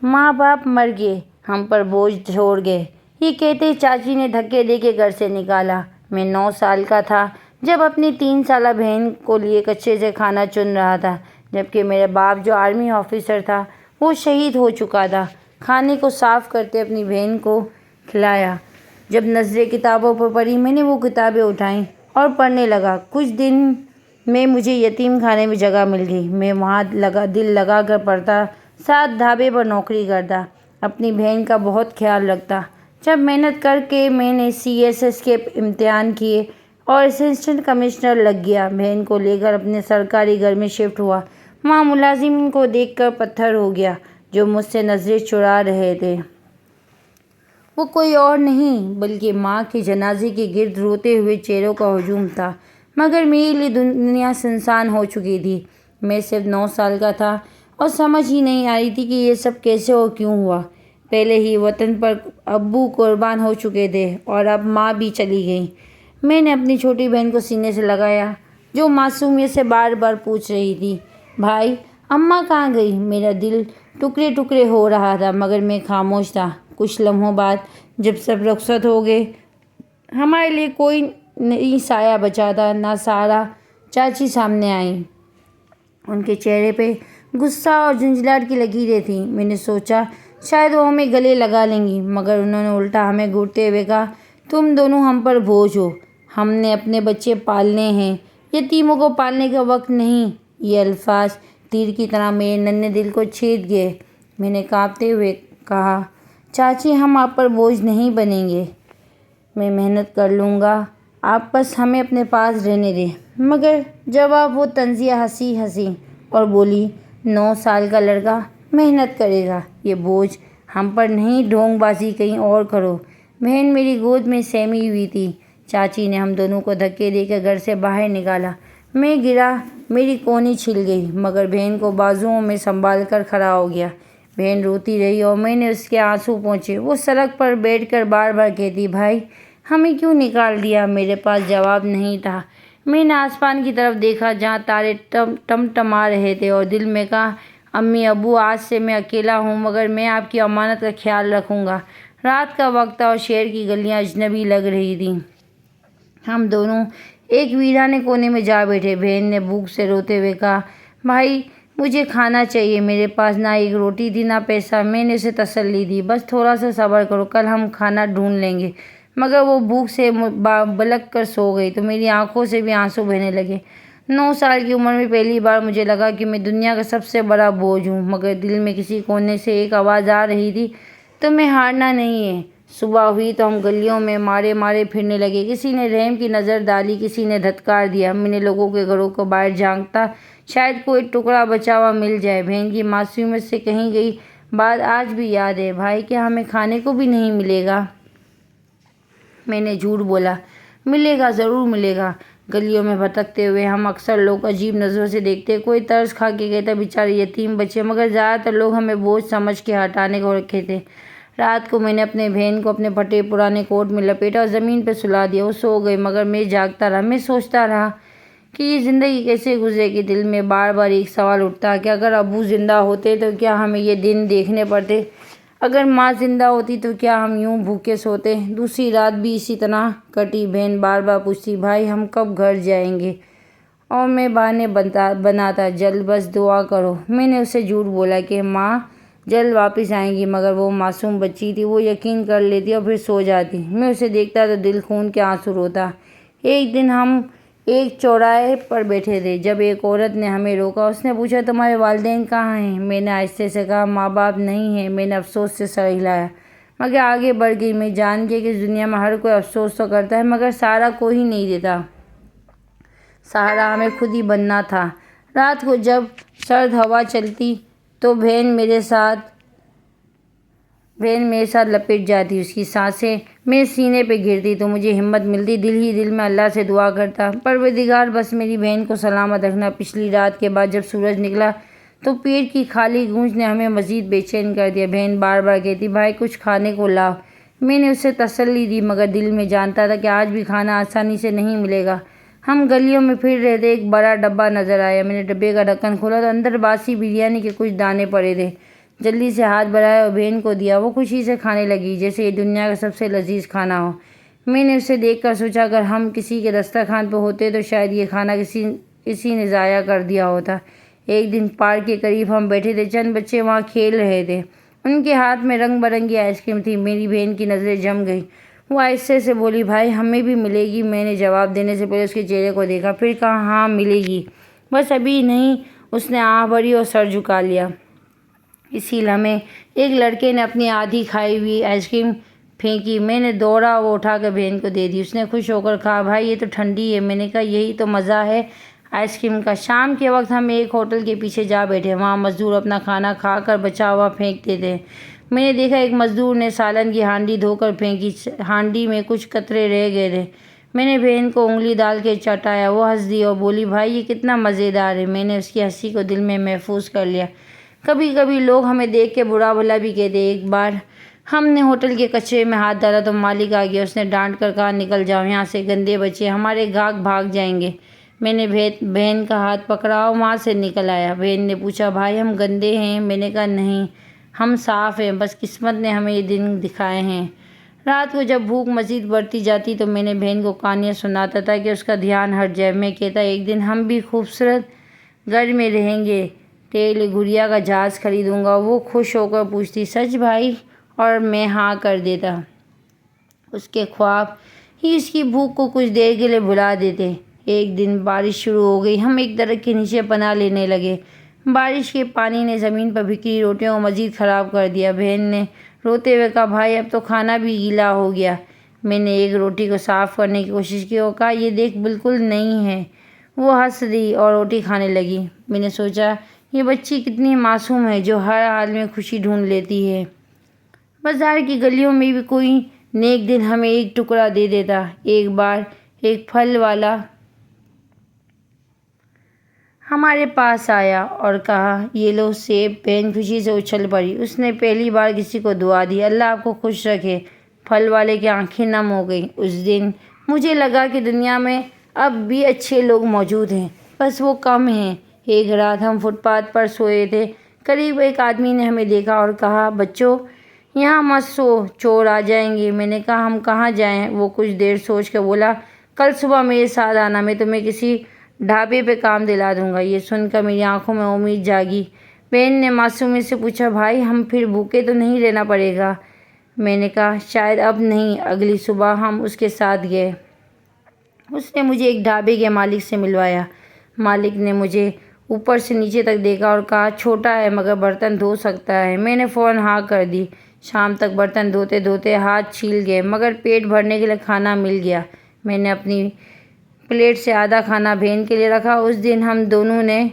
ماں باپ مر گئے، ہم پر بوجھ چھوڑ گئے، یہ کہتے چاچی نے دھکے دے کے گھر سے نکالا۔ میں 9 سال کا تھا جب اپنی 3 سالہ بہن کو لیے کچے سے کھانا چن رہا تھا، جبکہ میرا باپ جو آرمی آفیسر تھا وہ شہید ہو چکا تھا۔ کھانے کو صاف کرتے اپنی بہن کو کھلایا۔ جب نظریں کتابوں پر پڑی، میں نے وہ کتابیں اٹھائیں اور پڑھنے لگا۔ کچھ دن میں مجھے یتیم خانے میں جگہ مل گئی۔ میں وہاں دل لگا کر پڑھتا، ساتھ ڈھابے پر نوکری کرتا، اپنی بہن کا بہت خیال رکھتا۔ جب محنت کر کے میں نے CSS کے امتحان کیے اور اسسٹنٹ کمشنر لگ گیا، بہن کو لے کر اپنے سرکاری گھر میں شفٹ ہوا۔ وہاں ملازمین کو دیکھ کر پتھر ہو گیا جو مجھ سے نظریں چرا رہے تھے۔ وہ کوئی اور نہیں بلکہ ماں کے جنازے کے گرد روتے ہوئے چہروں کا ہجوم تھا، مگر میرے لیے دنیا سنسان ہو چکی تھی۔ میں صرف 9 سال کا تھا اور سمجھ ہی نہیں آ رہی تھی کہ یہ سب کیسے اور کیوں ہوا۔ پہلے ہی وطن پر ابو قربان ہو چکے تھے اور اب ماں بھی چلی گئی۔ میں نے اپنی چھوٹی بہن کو سینے سے لگایا جو معصومیت سے بار بار پوچھ رہی تھی، بھائی اماں کہاں گئی؟ میرا دل ٹکڑے ٹکڑے ہو رہا تھا مگر میں خاموش تھا۔ کچھ لمحوں بعد جب سب رخصت ہو گئے، ہمارے لیے کوئی نہیں سایہ بچا تھا، نہ سہارا۔ چاچی سامنے آئیں۔ ان کے چہرے پہ غصہ اور جھنجھلاہٹ کی لکیریں تھیں۔ میں نے سوچا شاید وہ ہمیں گلے لگا لیں گی، مگر انہوں نے الٹا ہمیں گھورتے ہوئے کہا، تم دونوں ہم پر بوجھ ہو، ہم نے اپنے بچے پالنے ہیں، یتیموں کو پالنے کا وقت نہیں۔ یہ الفاظ تیر کی طرح میرے ننھے دل کو چھید گئے۔ میں نے کانپتے ہوئے کہا، چاچی ہم آپ پر بوجھ نہیں بنیں گے، میں محنت کر لوں گا، آپ بس ہمیں اپنے پاس رہنے دیں۔ مگر جواب وہ طنزیہ ہنسی اور بولی، 9 سال کا لڑکا محنت کرے گا، یہ بوجھ ہم پر نہیں، ڈھونگ بازی کہیں اور کرو۔ بہن میری گود میں سیمی ہوئی تھی۔ چاچی نے ہم دونوں کو دھکے دے کر گھر سے باہر نکالا۔ میں گرا، میری کونی چھل گئی، مگر بہن کو بازوؤں میں سنبھال کر کھڑا ہو گیا۔ بہن روتی رہی اور میں نے اس کے آنسو پوچھے۔ وہ سڑک پر بیٹھ کر بار بار کہتی، بھائی ہمیں کیوں نکال دیا؟ میرے پاس جواب نہیں تھا۔ میں نے آسمان کی طرف دیکھا جہاں تارے ٹمٹما رہے تھے اور دل میں کہا، امی ابو آج سے میں اکیلا ہوں مگر میں آپ کی امانت کا خیال رکھوں گا۔ رات کا وقت تھا اور شہر کی گلیاں اجنبی لگ رہی تھیں۔ ہم دونوں ایک ویرانے کونے میں جا بیٹھے۔ بہن نے بھوک سے روتے ہوئے کہا، بھائی مجھے کھانا چاہیے، میرے پاس نہ ایک روٹی تھی نہ پیسہ۔ میں نے اسے تسلی دی، بس تھوڑا سا صبر کرو، کل ہم کھانا ڈھونڈ لیں گے۔ مگر وہ بھوک سے بلک کر سو گئی تو میری آنکھوں سے بھی آنسو بہنے لگے۔ 9 سال کی عمر میں پہلی بار مجھے لگا کہ میں دنیا کا سب سے بڑا بوجھ ہوں، مگر دل میں کسی کونے سے ایک آواز آ رہی تھی، تمہیں ہارنا نہیں ہے۔ صبح ہوئی تو ہم گلیوں میں مارے مارے پھرنے لگے۔ کسی نے رحم کی نظر ڈالی، کسی نے دھتکار دیا۔ میں نے لوگوں کے گھروں کو باہر جھانکا، شاید کوئی ٹکڑا بچا ہوا مل جائے۔ بہن کی معصومیت سے کہی گئی بات آج بھی یاد ہے، بھائی کیا ہمیں کھانے کو بھی نہیں ملے گا؟ میں نے جھوٹ بولا، ملے گا، ضرور ملے گا۔ گلیوں میں بھٹکتے ہوئے ہم اکثر لوگ عجیب نظروں سے دیکھتے، کوئی ترس کھا کے کہتا، بیچارے یتیم بچے، مگر زیادہ تر لوگ ہمیں بوجھ سمجھ کے ہٹانے کو رکھے تھے۔ رات کو میں نے اپنے بہن کو اپنے پھٹے پرانے کوٹ میں لپیٹا اور زمین پہ سلا دیا۔ وہ سو گئی مگر میں جاگتا رہا۔ میں سوچتا رہا کہ یہ زندگی کیسے گزرے گی۔ دل میں بار بار ایک سوال اٹھتا کہ اگر ابو زندہ ہوتے تو کیا ہمیں یہ دن دیکھنے پڑتے؟ اگر ماں زندہ ہوتی تو کیا ہم یوں بھوکے سوتے؟ دوسری رات بھی اسی طرح کٹی۔ بہن بار بار پوچھتی، بھائی ہم کب گھر جائیں گے؟ اور میں بہانے بناتا، جلد، بس دعا کرو۔ میں نے اسے جھوٹ بولا کہ ماں جلد واپس آئیں گی، مگر وہ معصوم بچی تھی، وہ یقین کر لیتی اور پھر سو جاتی۔ میں اسے دیکھتا تو دل خون کے آنسو روتا۔ ایک دن ہم ایک چوراہے پر بیٹھے تھے جب ایک عورت نے ہمیں روکا۔ اس نے پوچھا، تمہارے والدین کہاں ہیں؟ میں نے آہستہ سے کہا، ماں باپ نہیں ہیں۔ میں نے افسوس سے سر ہلایا مگر آگے بڑھ گئی۔ میں جان گیا کہ اس دنیا میں ہر کوئی افسوس تو کرتا ہے مگر سہارا کوئی نہیں دیتا۔ سہارا ہمیں خود ہی بننا تھا۔ رات کو جب سرد ہوا چلتی تو بہن میرے ساتھ لپٹ جاتی، اس کی سانسیں میرے سینے پہ گرتی تو مجھے ہمت ملتی۔ دل ہی دل میں اللہ سے دعا کرتا، پروردگار بس میری بہن کو سلامت رکھنا۔ پچھلی رات کے بعد جب سورج نکلا تو پیٹ کی خالی گونج نے ہمیں مزید بے چین کر دیا۔ بہن بار بار کہتی، بھائی کچھ کھانے کو لاؤ۔ میں نے اسے تسلی دی مگر دل میں جانتا تھا کہ آج بھی کھانا آسانی سے نہیں ملے گا۔ ہم گلیوں میں پھر رہے تھے، ایک بڑا ڈبہ نظر آیا۔ میں نے ڈبے کا ڈھکن کھولا تو اندر باسی بریانی کے کچھ دانے پڑے تھے۔ جلدی سے ہاتھ بڑھایا اور بہن کو دیا۔ وہ خوشی سے کھانے لگی جیسے یہ دنیا کا سب سے لذیذ کھانا ہو۔ میں نے اسے دیکھ کر سوچا اگر ہم کسی کے دسترخوان پہ ہوتے تو شاید یہ کھانا کسی نے ضائع کر دیا ہوتا۔ ایک دن پارک کے قریب ہم بیٹھے تھے، چند بچے وہاں کھیل رہے تھے، ان کے ہاتھ میں رنگ برنگی آئس کریم تھی۔ میری بہن کی نظریں جم گئی، وہ آہستہ سے بولی بھائی ہمیں بھی ملے گی؟ میں نے جواب دینے سے پہلے اس کے چہرے کو دیکھا، پھر کہا ہاں ملے گی، بس ابھی نہیں۔ اس نے آنکھ بھری اور سر جھکا لیا۔ اسی لمحے ایک لڑکے نے اپنی آدھی کھائی ہوئی آئس کریم پھینکی، میں نے دوڑا وہ اٹھا کر بہن کو دے دی۔ اس نے خوش ہو کر کہا بھائی یہ تو ٹھنڈی ہے۔ میں نے کہا یہی تو مزہ ہے آئس کریم کا۔ شام کے وقت ہم ایک ہوٹل کے پیچھے جا بیٹھے، وہاں مزدور اپنا کھانا کھا کر بچا ہوا پھینکتے تھے۔ میں نے دیکھا ایک مزدور نے سالن کی ہانڈی دھو کر پھینکی، ہانڈی میں کچھ قطرے رہ گئے تھے۔ میں نے بہن کو انگلی ڈال کے چٹایا، وہ ہنس دی اور بولی بھائی یہ کتنا مزیدار ہے۔ میں نے اس کی ہنسی کو دل میں محفوظ کر لیا۔ کبھی کبھی لوگ ہمیں دیکھ کے برا بھلا بھی کہتے ہیں۔ ایک بار ہم نے ہوٹل کے کچرے میں ہاتھ ڈالا تو مالک آ گیا، اس نے ڈانٹ کر کہا نکل جاؤ یہاں سے، گندے بچے، ہمارے گاہک بھاگ جائیں گے۔ میں نے بہن کا ہاتھ پکڑا اور وہاں سے نکل آیا۔ بہن نے پوچھا بھائی ہم گندے ہیں؟ میں نے کہا نہیں، ہم صاف ہیں، بس قسمت نے ہمیں یہ دن دکھائے ہیں۔ رات کو جب بھوک مزید بڑھتی جاتی تو میں نے بہن کو کہانیاں سناتا تھا کہ اس کا دھیان ہٹ جائے۔ میں کہتا ایک دن ہم بھی خوبصورت گھر میں رہیں گے، تیرے لیے گڑیا کا جہاز خریدوں گا۔ وہ خوش ہو کر پوچھتی سچ بھائی؟ اور میں ہاں کر دیتا۔ اس کے خواب ہی اس کی بھوک کو کچھ دیر کے لیے بھلا دیتے۔ ایک دن بارش شروع ہو گئی، ہم ایک درخت کے نیچے پناہ لینے لگے۔ بارش کے پانی نے زمین پر بکھری روٹیوں کو مزید خراب کر دیا۔ بہن نے روتے ہوئے کہا بھائی اب تو کھانا بھی گیلا ہو گیا۔ میں نے ایک روٹی کو صاف کرنے کی کوشش کی اور کہا یہ دیکھ بالکل نہیں ہے۔ وہ ہنس دی اور روٹی کھانے لگی۔ میں نے سوچا یہ بچی کتنی معصوم ہے جو ہر حال میں خوشی ڈھونڈ لیتی ہے۔ بازار کی گلیوں میں بھی کوئی نیک دل ہمیں ایک ٹکڑا دے دیتا۔ ایک بار ایک پھل والا ہمارے پاس آیا اور کہا یہ لو سیب۔ بہن خوشی سے اچھل پڑی، اس نے پہلی بار کسی کو دعا دی، اللہ آپ کو خوش رکھے۔ پھل والے کی آنکھیں نم ہو گئیں۔ اس دن مجھے لگا کہ دنیا میں اب بھی اچھے لوگ موجود ہیں، بس وہ کم ہیں۔ ایک رات ہم فٹ پاتھ پر سوئے تھے، قریب ایک آدمی نے ہمیں دیکھا اور کہا بچوں یہاں مت سو، چور آ جائیں گے۔ میں نے کہا ہم کہاں جائیں؟ وہ کچھ دیر سوچ کر بولا کل صبح میرے ساتھ آنا، میں تمہیں کسی ڈھابے پہ کام دلا دوں گا۔ یہ سن کر میری آنکھوں میں امید جاگی۔ بہن نے معصومیت سے پوچھا بھائی ہم پھر بھوکے تو نہیں رہنا پڑے گا؟ میں نے کہا شاید اب نہیں۔ اگلی صبح ہم اس کے ساتھ گئے۔ اس نے مجھے ایک ڈھابے کے مالک سے ملوایا۔ مالک نے مجھے اوپر سے نیچے تک دیکھا اور کہا چھوٹا ہے مگر برتن دھو سکتا ہے۔ میں نے فوراً ہاں کر دی۔ شام تک برتن دھوتے دھوتے ہاتھ چھیل گئے مگر پیٹ بھرنے کے لیے کھانا مل گیا۔ میں نے اپنی پلیٹ سے آدھا کھانا بہن کے لیے رکھا۔ اس دن ہم دونوں نے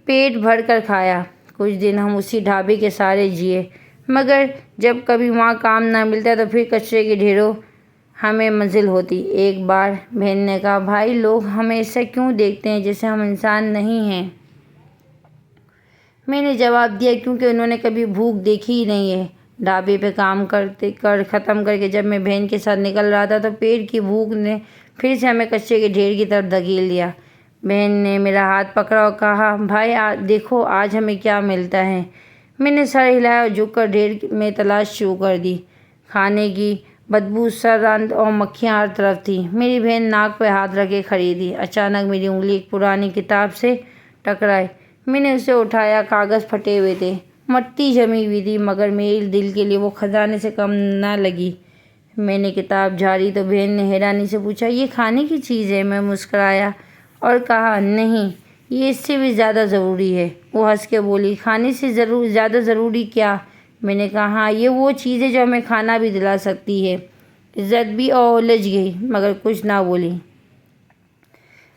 پیٹ بھر کر کھایا۔ کچھ دن ہم اسی ڈھابے کے سہارے جیے، مگر جب کبھی وہاں کام نہ ملتا تو پھر کچرے کے ڈھیروں ہمیں منزل ہوتی۔ ایک بار بہن نے کہا بھائی لوگ ہمیں ایسا کیوں دیکھتے ہیں جیسے ہم انسان نہیں ہیں؟ میں نے جواب دیا کیونکہ انہوں نے کبھی بھوک دیکھی ہی نہیں ہے۔ ڈھابے پہ کام ختم کر کے جب میں بہن کے ساتھ نکل رہا تھا تو پیٹ کی بھوک نے پھر سے ہمیں کچرے کے ڈھیر کی طرف دھکیل دیا۔ بہن نے میرا ہاتھ پکڑا اور کہا بھائی دیکھو آج ہمیں کیا ملتا ہے۔ میں نے سر ہلایا اور جھک کر ڈھیر میں تلاش شروع کر دی۔ کھانے کی بدبو، سرند اور مکھیاں ہر طرف تھیں۔ میری بہن ناک پہ ہاتھ رکھے کھڑی تھی۔ اچانک میری انگلی ایک پرانی کتاب سے ٹکرائی۔ میں نے اسے اٹھایا، کاغذ پھٹے ہوئے تھے، مٹی جمی ہوئی تھی، مگر میرے دل کے لیے وہ خزانے سے کم نہ لگی۔ میں نے کتاب جھاڑی تو بہن نے حیرانی سے پوچھا یہ کھانے کی چیز ہے؟ میں مسکرایا اور کہا نہیں، یہ اس سے بھی زیادہ ضروری ہے۔ وہ ہنس کے بولی کھانے سے زیادہ ضروری کیا؟ میں نے کہا ہاں یہ وہ چیز ہے جو ہمیں کھانا بھی دلا سکتی ہے۔ عزت بھی اور الجھ گئی مگر کچھ نہ بولی۔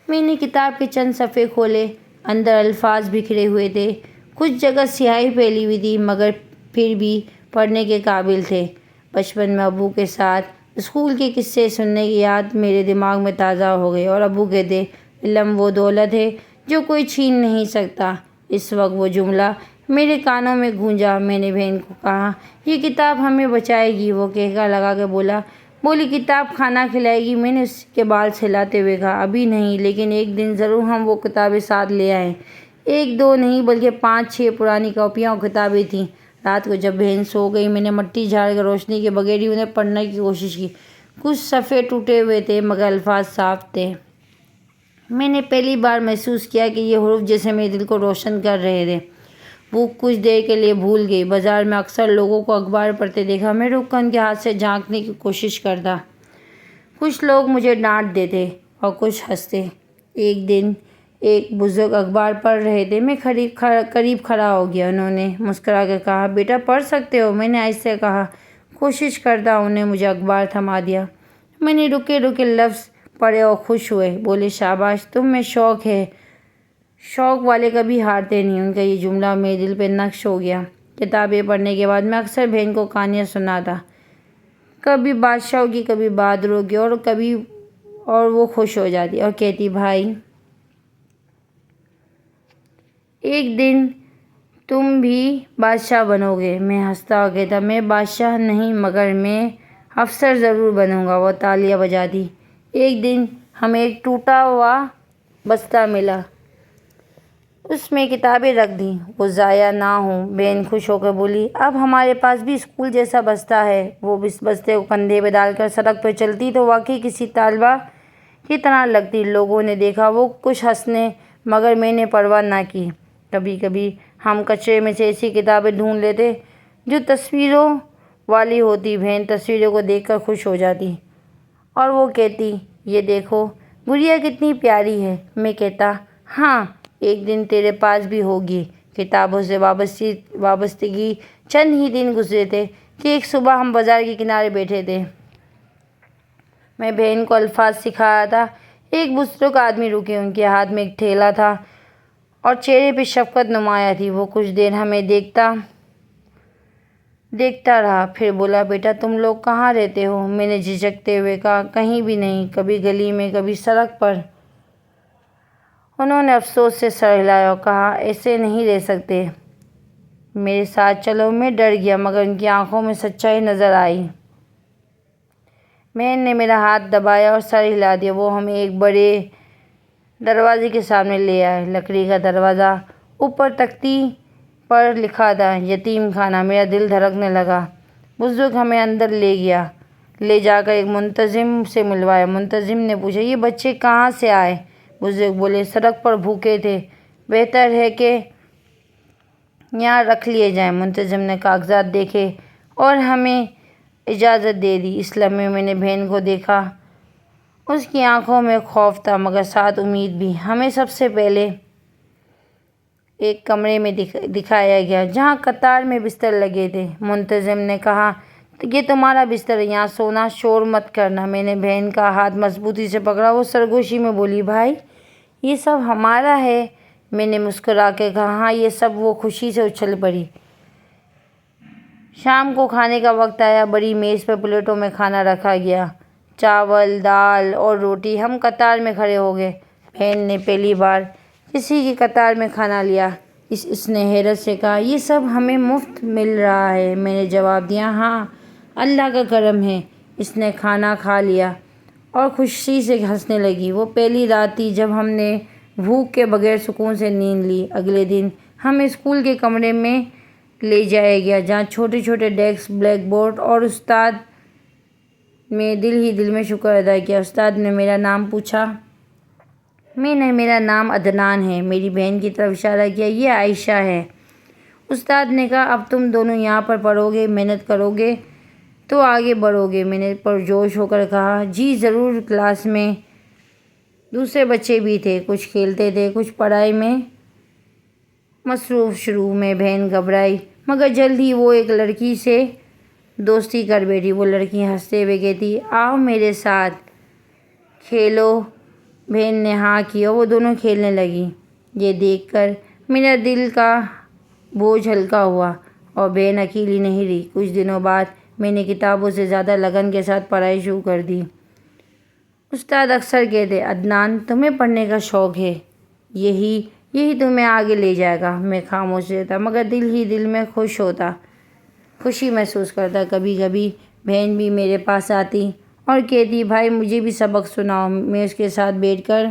میں نے کتاب کے چند صفحے کھولے، اندر الفاظ بکھرے ہوئے تھے، کچھ جگہ سیاہی پھیلی ہوئی تھی مگر پھر بھی پڑھنے کے قابل تھے۔ بچپن میں ابو کے ساتھ اسکول کے قصے سننے کی یاد میرے دماغ میں تازہ ہو گئی اور ابو کہتے علم وہ دولت ہے جو کوئی چھین نہیں سکتا۔ اس وقت وہ جملہ میرے کانوں میں گونجا۔ میں نے بہن کو کہا یہ کتاب ہمیں بچائے گی؟ وہ کہکا لگا کے بولی کتاب کھانا کھلائے گی؟ میں نے اس کے بال سہلاتے ہوئے کہا ابھی نہیں، لیکن ایک دن ضرور ہم وہ کتابیں ساتھ لے آئیں۔ ایک دو نہیں بلکہ 5-6 پرانی کاپیاں اور کتابیں تھیں۔ رات کو جب بہن سو گئی میں نے مٹی جھاڑ کر روشنی کے بغیر ہی انہیں پڑھنے کی کوشش کی۔ کچھ صفحے ٹوٹے ہوئے تھے مگر الفاظ صاف تھے۔ میں نے پہلی بار محسوس کیا کہ یہ حروف جیسے میرے دل کو روشن کر رہے تھے۔ وہ کچھ دیر کے لیے بھول گئی۔ بازار میں اکثر لوگوں کو اخبار پڑھتے دیکھا۔ میں رک کر ان کے ہاتھ سے جھانکنے کی کوشش کرتا۔ کچھ لوگ مجھے ڈانٹ دیتے اور کچھ ہنستے۔ ایک دن ایک بزرگ اخبار پڑھ رہے تھے۔ میں قریب کھڑا ہو گیا۔ انہوں نے مسکرا کر کہا، بیٹا پڑھ سکتے ہو؟ میں نے آہستہ کہا، کوشش کرتا ہوں۔ انہوں نے مجھے اخبار تھما دیا۔ میں نے رکے لفظ پڑھے اور خوش ہوئے۔ بولے، شاباش، تم میں شوق ہے، شوق والے کبھی ہارتے نہیں۔ ان کا یہ جملہ میرے دل پہ نقش ہو گیا۔ کتابیں پڑھنے کے بعد میں اکثر بہن کو کہانیاں سناتا، کبھی بادشاہوں کی، کبھی بہادروں کی، اور وہ خوش ہو جاتی اور کہتی، بھائی ایک دن تم بھی بادشاہ بنو گے۔ میں ہنستا اور کہتا، میں بادشاہ نہیں مگر میں افسر ضرور بنوں گا۔ وہ تالیاں بجاتی۔ ایک دن ہمیں ایک ٹوٹا ہوا بستہ ملا، اس میں کتابیں رکھ دیں، وہ ضائع نہ ہوں۔ بہن خوش ہو کر بولی، اب ہمارے پاس بھی اسکول جیسا بستہ ہے۔ وہ اس بستے کو کندھے پہ ڈال کر سڑک پہ چلتی تو واقعی کسی طالبہ کی طرح لگتی۔ لوگوں نے دیکھا، وہ کچھ ہنسنے، مگر میں نے پرواہ نہ کی۔ کبھی کبھی ہم کچرے میں سے ایسی کتابیں ڈھونڈ لیتے جو تصویروں والی ہوتی۔ بہن تصویروں کو دیکھ کر خوش ہو جاتی اور وہ کہتی، یہ دیکھو گڑیا کتنی پیاری ہے۔ میں کہتا، ہاں ایک دن تیرے پاس بھی ہوگی۔ کتابوں سے وابستگی چند ہی دن گزرے تھے کہ ایک صبح ہم بازار کے کنارے بیٹھے تھے۔ میں بہن کو الفاظ سکھا رہا تھا۔ ایک بزرگ آدمی رکے، ان کے ہاتھ میں ایک تھیلا تھا اور چہرے پہ شفقت نمایاں تھی۔ وہ کچھ دیر ہمیں دیکھتا رہا، پھر بولا، بیٹا تم لوگ کہاں رہتے ہو؟ میں نے جھجکتے ہوئے کہا، کہیں بھی نہیں، کبھی گلی میں، کبھی سڑک پر۔ انہوں نے افسوس سے سر ہلایا اور کہا، ایسے نہیں رہ سکتے، میرے ساتھ چلو۔ میں ڈر گیا مگر ان کی آنکھوں میں سچائی نظر آئی۔ بہن نے میرا ہاتھ دبایا اور سر ہلا دیا۔ وہ ہمیں ایک بڑے دروازے کے سامنے لے آئے، لکڑی کا دروازہ، اوپر تختی پر لکھا تھا، یتیم خانہ۔ میرا دل دھڑکنے لگا۔ بزرگ ہمیں اندر لے جا کر ایک منتظم سے ملوایا۔ منتظم نے پوچھا، یہ بچے کہاں سے آئے؟ بزرگ بولے، سڑک پر بھوکے تھے، بہتر ہے کہ یہاں رکھ لیے جائیں۔ منتظم نے کاغذات دیکھے اور ہمیں اجازت دے دی۔ اس لمحے میں نے بہن کو دیکھا، اس کی آنکھوں میں خوف تھا مگر ساتھ امید بھی۔ ہمیں سب سے پہلے ایک کمرے میں دکھایا گیا جہاں قطار میں بستر لگے تھے۔ منتظم نے کہا، یہ تمہارا بستر ہے، یہاں سونا، شور مت کرنا۔ میں نے بہن کا ہاتھ مضبوطی سے پکڑا۔ وہ سرگوشی میں بولی، بھائی یہ سب ہمارا ہے۔ میں نے مسکرا کے کہا، ہاں یہ سب۔ وہ خوشی سے اچھل پڑی۔ شام کو کھانے کا وقت آیا۔ بڑی میز پر پلیٹوں میں کھانا رکھا گیا، چاول، دال اور روٹی۔ ہم قطار میں کھڑے ہو گئے۔ بہن نے پہلی بار کسی کی قطار میں کھانا لیا۔ اس نے حیرت سے کہا، یہ سب ہمیں مفت مل رہا ہے؟ میں نے جواب دیا، ہاں اللہ کا کرم ہے۔ اس نے کھانا کھا لیا اور خوشی سے ہنسنے لگی۔ وہ پہلی رات تھی جب ہم نے بھوک کے بغیر سکون سے نیند لی۔ اگلے دن ہمیں اسکول کے کمرے میں لے جایا گیا جہاں چھوٹے چھوٹے ڈیسک، بلیک بورڈ اور استاد۔ میں دل میں شکر ادا کیا۔ استاد نے میرا نام پوچھا۔ میں نے، میرا نام عدنان ہے۔ میری بہن کی طرف اشارہ کیا، یہ عائشہ ہے۔ استاد نے کہا، اب تم دونوں یہاں پر پڑھو گے، محنت کرو گے تو آگے بڑھو گے۔ میں نے پرجوش ہو کر کہا، جی ضرور۔ کلاس میں دوسرے بچے بھی تھے، کچھ کھیلتے تھے، کچھ پڑھائی میں مصروف۔ شروع میں بہن گھبرائی مگر جلد ہی وہ ایک لڑکی سے دوستی کر بیٹھی۔ وہ لڑکی ہنستے ہوئے کہتی، آؤ میرے ساتھ کھیلو۔ بہن نے ہاں کی اور وہ دونوں کھیلنے لگیں۔ یہ دیکھ کر میرا دل کا بوجھ ہلکا ہوا اور بہن اکیلی نہیں رہی۔ کچھ دنوں بعد میں نے کتابوں سے زیادہ لگن کے ساتھ پڑھائی شروع کر دی۔ استاد اکثر کہتے، عدنان تمہیں پڑھنے کا شوق ہے، یہی تمہیں آگے لے جائے گا۔ میں خاموش رہتا مگر دل میں خوشی محسوس کرتا۔ کبھی کبھی بہن بھی میرے پاس آتی اور کہتی، بھائی مجھے بھی سبق سناؤ۔ میں اس کے ساتھ بیٹھ کر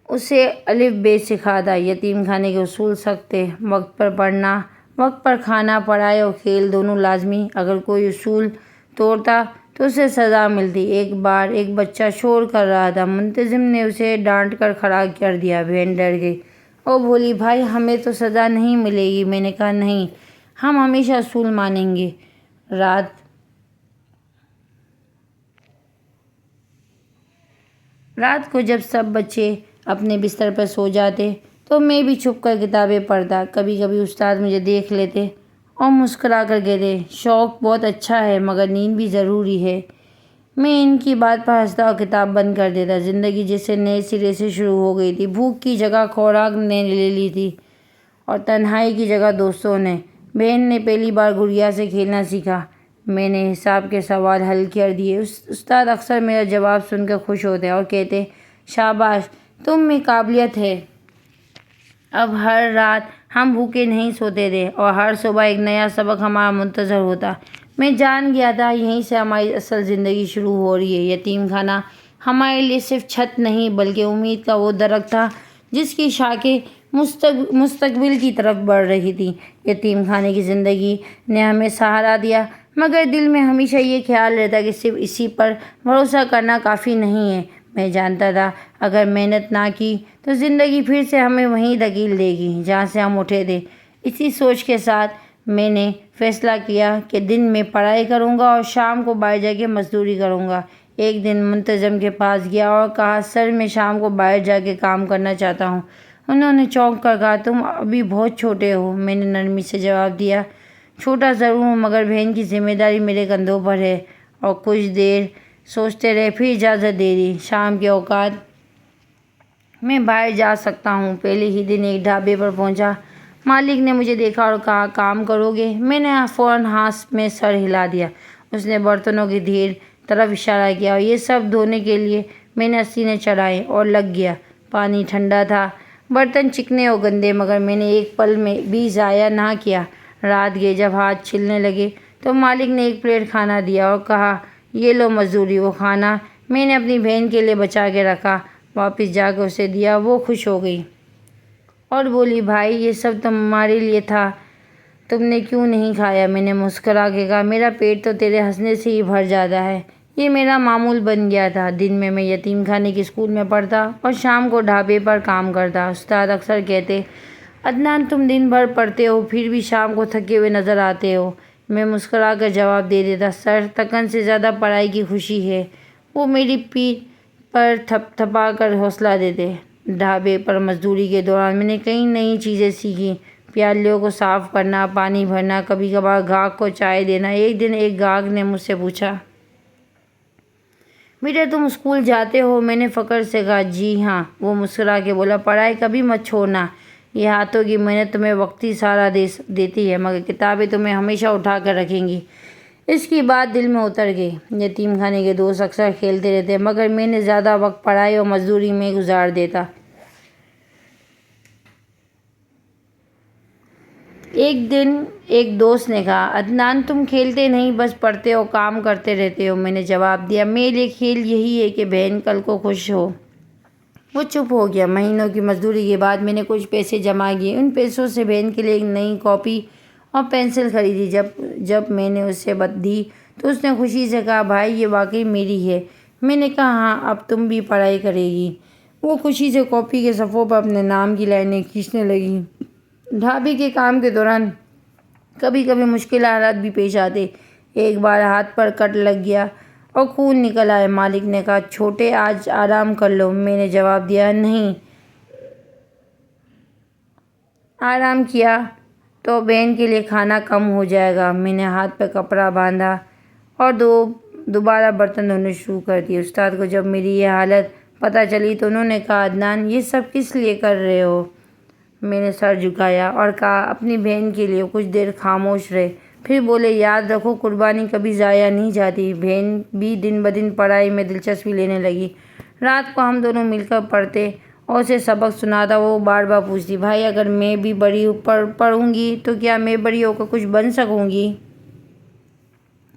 اسے الف بے سکھاتا۔ یتیم خانے کے اصول سخت تھے، وقت پر پڑھنا، وقت پر کھانا، پڑھائی اور کھیل دونوں لازمی۔ اگر کوئی اصول توڑتا تو اسے سزا ملتی۔ ایک بار ایک بچہ شور کر رہا تھا، منتظم نے اسے ڈانٹ کر کھڑا کر دیا۔ بہن ڈر گئی اور بولی، بھائی ہمیں تو سزا نہیں ملے گی۔ میں نے کہا نہیں، ہم ہمیشہ اصول مانیں گے۔ رات کو جب سب بچے اپنے بستر پر سو جاتے تو میں بھی چھپ کر کتابیں پڑھتا۔ کبھی کبھی استاد مجھے دیکھ لیتے اور مسکرا کر کہتے، شوق بہت اچھا ہے مگر نیند بھی ضروری ہے۔ میں ان کی بات پر ہنستا اور کتاب بند کر دیتا۔ زندگی جیسے نئے سرے سے شروع ہو گئی تھی۔ بھوک کی جگہ خوراک نے لے لی تھی اور تنہائی کی جگہ دوستوں نے۔ بہن نے پہلی بار گڑیا سے کھیلنا سیکھا۔ میں نے حساب کے سوال حل کر دیے۔ استاد اکثر میرا جواب سن کر خوش ہوتے اور کہتے، شاباش، تم میں قابلیت ہے۔ اب ہر رات ہم بھوکے نہیں سوتے تھے اور ہر صبح ایک نیا سبق ہمارا منتظر ہوتا۔ میں جان گیا تھا یہیں سے ہماری اصل زندگی شروع ہو رہی ہے۔ یتیم خانہ ہمارے لیے صرف چھت نہیں بلکہ امید کا وہ درخت تھا جس کی شاخیں مستقبل کی طرف بڑھ رہی تھیں۔ یتیم خانے کی زندگی نے ہمیں سہارا دیا مگر دل میں ہمیشہ یہ خیال رہتا کہ صرف اسی پر بھروسہ کرنا کافی نہیں ہے۔ میں جانتا تھا اگر محنت نہ کی تو زندگی پھر سے ہمیں وہیں دھکیل دے گی جہاں سے ہم اٹھے تھے۔ اسی سوچ کے ساتھ میں نے فیصلہ کیا کہ دن میں پڑھائی کروں گا اور شام کو باہر جا کے مزدوری کروں گا۔ ایک دن منتظم کے پاس گیا اور کہا، سر میں شام کو باہر جا کے کام کرنا چاہتا ہوں۔ انہوں نے چونک کر کہا، تم ابھی بہت چھوٹے ہو۔ میں نے نرمی سے جواب دیا، چھوٹا ضرور ہوں مگر بہن کی ذمہ داری میرے کندھوں پر ہے۔ اور کچھ دیر سوچتے رہے پھر اجازت دے دی۔ شام کے اوقات میں باہر جا سکتا ہوں۔ پہلے ہی دن ایک ڈھابے پر پہنچا۔ مالک نے مجھے دیکھا اور کہا، کام کرو گے؟ میں نے فوراً ہاں میں سر ہلا دیا۔ اس نے برتنوں کی ڈھیر طرف اشارہ کیا اور یہ سب دھونے کے لیے میں نے اسینے چڑھائے اور لگ گیا۔ پانی ٹھنڈا تھا، برتن چکنے اور گندے مگر میں نے ایک پل میں بھی ضائع نہ کیا۔ رات گئے جب ہاتھ چھلنے لگے تو مالک نے ایک پلیٹ کھانا دیا اور کہا، یہ لو مزدوری۔ وہ کھانا میں نے اپنی بہن کے لیے بچا کے رکھا، واپس جا کے اسے دیا۔ وہ خوش ہو گئی اور بولی، بھائی یہ سب تمہارے لیے تھا، تم نے کیوں نہیں کھایا؟ میں نے مسکرا کے کہا، میرا پیٹ تو تیرے ہنسنے سے ہی بھر جاتا ہے۔ یہ میرا معمول بن گیا تھا۔ دن میں یتیم خانے کے اسکول میں پڑھتا اور شام کو ڈھابے پر کام کرتا۔ استاد اکثر کہتے، عدنان تم دن بھر پڑھتے ہو پھر بھی شام کو تھکے ہوئے نظر آتے ہو۔ میں مسکرا کر جواب دے دیتا، سر تھکن سے زیادہ پڑھائی کی خوشی ہے۔ وہ میری پیٹھ پر تھپ تھپا کر حوصلہ دیتے۔ ڈھابے پر مزدوری کے دوران میں نے کئی نئی چیزیں سیکھیں، پیالیوں کو صاف کرنا، پانی بھرنا، کبھی کبھار گاہک کو چائے دینا۔ ایک دن ایک گاہک نے مجھ سے پوچھا، بیٹا تم اسکول جاتے ہو؟ میں نے فخر سے کہا، جی ہاں۔ وہ مسکرا کے بولا، پڑھائی کبھی مت چھوڑنا، یہ ہاتھوں کی محنت تمہیں وقتی سہارا دیتی ہے مگر کتابیں تمہیں ہمیشہ اٹھا کر رکھیں گی۔ اس کی بات دل میں اتر گئی۔ یتیم خانے کے دوست اکثر کھیلتے رہتے مگر میں نے زیادہ وقت پڑھائی اور مزدوری میں گزار دیتا۔ ایک دن ایک دوست نے کہا، عدنان تم کھیلتے نہیں بس پڑھتے اور کام کرتے رہتے ہو۔ میں نے جواب دیا، میرے لیے کھیل یہی ہے کہ بہن کل کو خوش ہو۔ وہ چپ ہو گیا۔ مہینوں کی مزدوری کے بعد میں نے کچھ پیسے جمع کیے۔ ان پیسوں سے بہن کے لیے ایک نئی کاپی اور پینسل خریدی۔ جب میں نے اسے دی تو اس نے خوشی سے کہا، بھائی یہ واقعی میری ہے۔ میں نے کہا، ہاں اب تم بھی پڑھائی کرے گی۔ وہ خوشی سے کاپی کے صفحوں پر اپنے نام کی لائنیں کھینچنے لگی۔ ڈھابے کے کام کے دوران کبھی کبھی مشکل حالات بھی پیش آتے۔ ایک بار ہاتھ پر کٹ لگ گیا اور خون نکل آیا۔ مالک نے کہا، چھوٹے آج آرام کر لو۔ میں نے جواب دیا، نہیں، آرام کیا تو بہن کے لیے کھانا کم ہو جائے گا۔ میں نے ہاتھ پہ کپڑا باندھا اور دوبارہ برتن دھونے شروع کر دیے۔ استاد کو جب میری یہ حالت پتہ چلی تو انہوں نے کہا، عدنان یہ سب کس لیے کر رہے ہو؟ میں نے سر جھکایا اور کہا، اپنی بہن کے لیے۔ کچھ دیر خاموش رہے پھر بولے، یاد رکھو قربانی کبھی ضائع نہیں جاتی۔ بہن بھی دن بدن پڑھائی میں دلچسپی لینے لگی۔ رات کو ہم دونوں مل کر پڑھتے اور اسے سبق سناتا۔ وہ بار بار پوچھتی، بھائی اگر میں بھی بڑی پڑھوں گی تو کیا میں بڑی ہو کر کچھ بن سکوں گی؟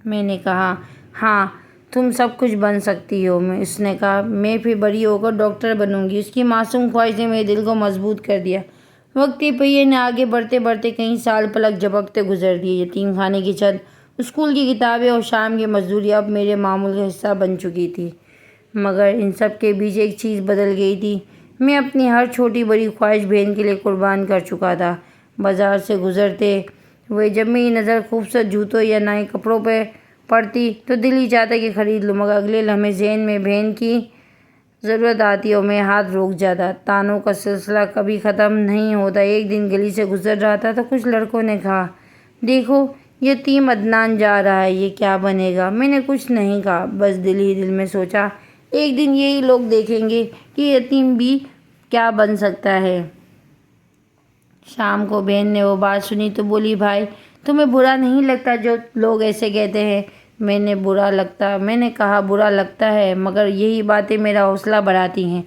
میں نے کہا، ہاں تم سب کچھ بن سکتی ہو۔ اس نے کہا، میں پھر بڑی ہو کر ڈاکٹر بنوں گی۔ اس کی معصوم خواہش نے میرے دل کو مضبوط کر دیا۔ وقت کے پہیے نے آگے بڑھتے بڑھتے کئی سال پلک جھپکتے گزر دیے۔ یتیم خانے کی چھت، اسکول کی کتابیں اور شام کی مزدوری اب میرے معمول کا حصہ بن چکی تھی، مگر ان سب کے بیچ ایک چیز بدل گئی تھی۔ میں اپنی ہر چھوٹی بڑی خواہش بہن کے لیے قربان کر چکا تھا۔ بازار سے گزرتے ہوئے جب میری نظر خوبصورت جوتوں یا نئے کپڑوں پہ پڑتی تو دل ہی چاہتا کہ خرید لوں، مگر اگلے لمحے ذہن میں بہن کی ضرورت آتی اور میں ہاتھ روک جاتا۔ تانوں کا سلسلہ کبھی ختم نہیں ہوتا۔ ایک دن گلی سے گزر رہا تھا تو کچھ لڑکوں نے کہا، دیکھو یتیم عدنان جا رہا ہے، یہ کیا بنے گا؟ میں نے کچھ نہیں کہا، بس دل ہی دل میں سوچا ایک دن یہی لوگ دیکھیں گے کہ یتیم بھی کیا بن سکتا ہے۔ شام کو بہن نے وہ بات سنی تو بولی، بھائی تمہیں برا نہیں لگتا جو لوگ ایسے کہتے ہیں؟ میں نے کہا برا لگتا ہے، مگر یہی باتیں میرا حوصلہ بڑھاتی ہیں۔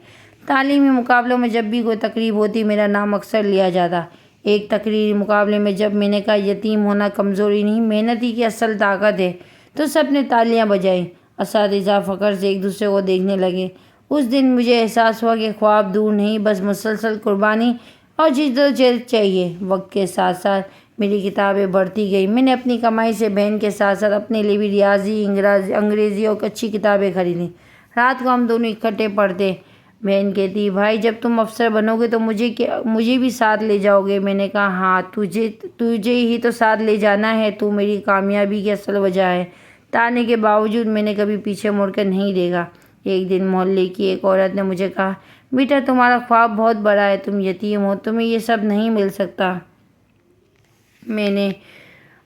تعلیمی مقابلوں میں جب بھی کوئی تقریب ہوتی میرا نام اکثر لیا جاتا۔ ایک تقریری مقابلے میں جب میں نے کہا یتیم ہونا کمزوری نہیں محنت ہی کی اصل طاقت ہے تو سب نے تالیاں بجائیں۔ اساتذہ فخر سے ایک دوسرے کو دیکھنے لگے۔ اس دن مجھے احساس ہوا کہ خواب دور نہیں، بس مسلسل قربانی اور جدوجہد چاہیے۔ وقت کے ساتھ ساتھ میری کتابیں بڑھتی گئی۔ میں نے اپنی کمائی سے بہن کے ساتھ ساتھ اپنے لیے بھی ریاضی، انگریزی اور اچھی کتابیں خریدیں۔ رات کو ہم دونوں اکٹھے پڑھتے۔ بہن کہتی، بھائی جب تم افسر بنو گے تو مجھے بھی ساتھ لے جاؤ گے؟ میں نے کہا ہاں، تجھے ہی تو ساتھ لے جانا ہے، تو میری کامیابی کی اصل وجہ ہے۔ تانے کے باوجود میں نے کبھی پیچھے مڑ کر نہیں دیکھا۔ ایک دن محلے کی ایک عورت نے مجھے کہا، بیٹا تمہارا خواب بہت بڑا ہے، تم یتیم ہو، تمہیں یہ سب نہیں مل سکتا۔ میں نے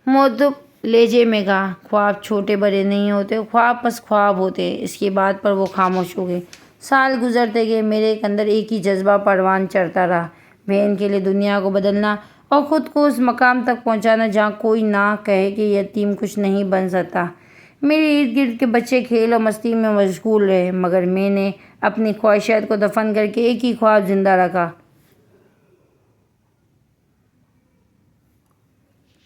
مؤدب لہجے میں کہا، خواب چھوٹے بڑے نہیں ہوتے، خواب بس خواب ہوتے ہیں۔ اس کی بات پر وہ خاموش ہو گئی۔ سال گزرتے گئے، میرے اندر ایک ہی جذبہ پروان چڑھتا رہا، بہن کے لیے دنیا کو بدلنا اور خود کو اس مقام تک پہنچانا جہاں کوئی نہ کہے کہ یتیم کچھ نہیں بن سکتا۔ میرے ارد گرد کے بچے کھیل اور مستی میں مشغول رہے، مگر میں نے اپنی خواہشات کو دفن کر کے ایک ہی خواب زندہ رکھا۔